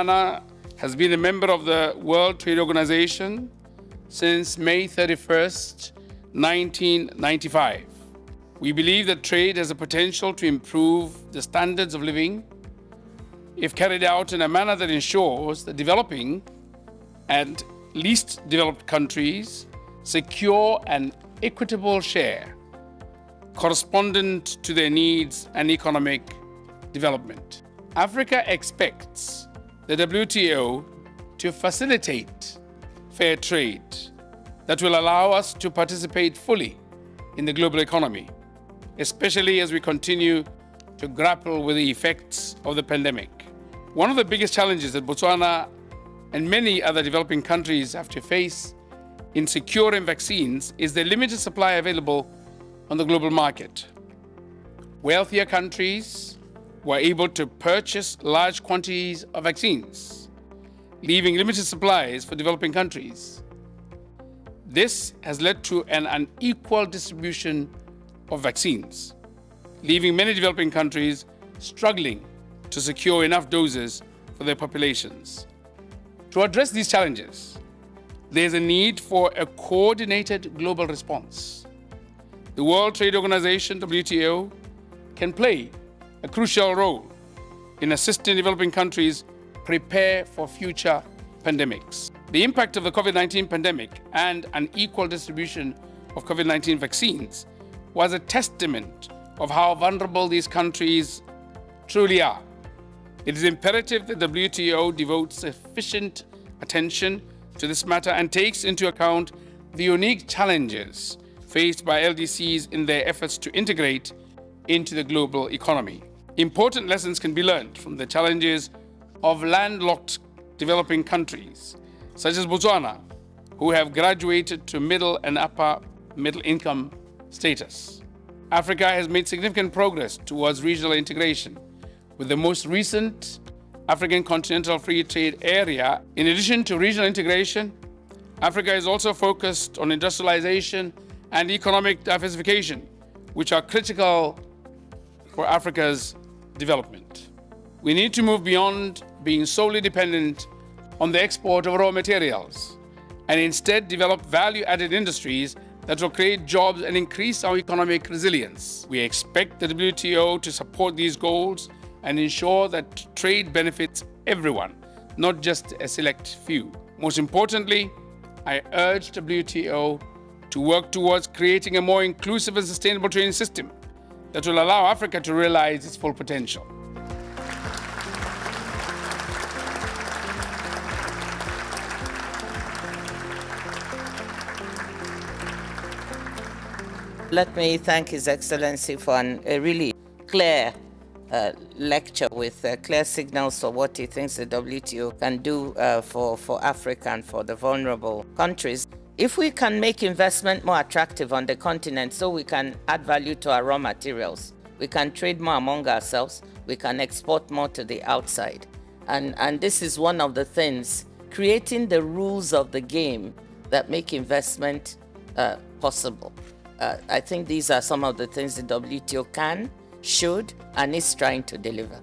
Botswana has been a member of the World Trade Organization since May 31st, 1995. We believe that trade has the potential to improve the standards of living if carried out in a manner that ensures that developing and least developed countries secure an equitable share correspondent to their needs and economic development. Africa expects the WTO to facilitate fair trade that will allow us to participate fully in the global economy, especially as we continue to grapple with the effects of the pandemic. One of the biggest challenges that Botswana and many other developing countries have to face in securing vaccines is the limited supply available on the global market. Wealthier countries were able to purchase large quantities of vaccines, leaving limited supplies for developing countries. This has led to an unequal distribution of vaccines, leaving many developing countries struggling to secure enough doses for their populations. To address these challenges, there is a need for a coordinated global response. The World Trade Organization, WTO, can play a crucial role in assisting developing countries prepare for future pandemics. The impact of the COVID-19 pandemic and unequal distribution of COVID-19 vaccines was a testament of how vulnerable these countries truly are. It is imperative that the WTO devotes sufficient attention to this matter and takes into account the unique challenges faced by LDCs in their efforts to integrate into the global economy. Important lessons can be learned from the challenges of landlocked developing countries, such as Botswana, who have graduated to middle and upper middle income status. Africa has made significant progress towards regional integration, with the most recent African Continental Free Trade Area. In addition to regional integration, Africa is also focused on industrialization and economic diversification, which are critical for Africa's development. We need to move beyond being solely dependent on the export of raw materials and instead develop value-added industries that will create jobs and increase our economic resilience. We expect the WTO to support these goals and ensure that trade benefits everyone, not just a select few. Most importantly, I urge WTO to work towards creating a more inclusive and sustainable trading system that will allow Africa to realize its full potential. Let me thank His Excellency for a really clear lecture with clear signals for what he thinks the WTO can do for Africa and for the vulnerable countries. If we can make investment more attractive on the continent so we can add value to our raw materials, we can trade more among ourselves, we can export more to the outside. And this is one of the things, creating the rules of the game that make investment possible. I think these are some of the things the WTO can, should, and is trying to deliver.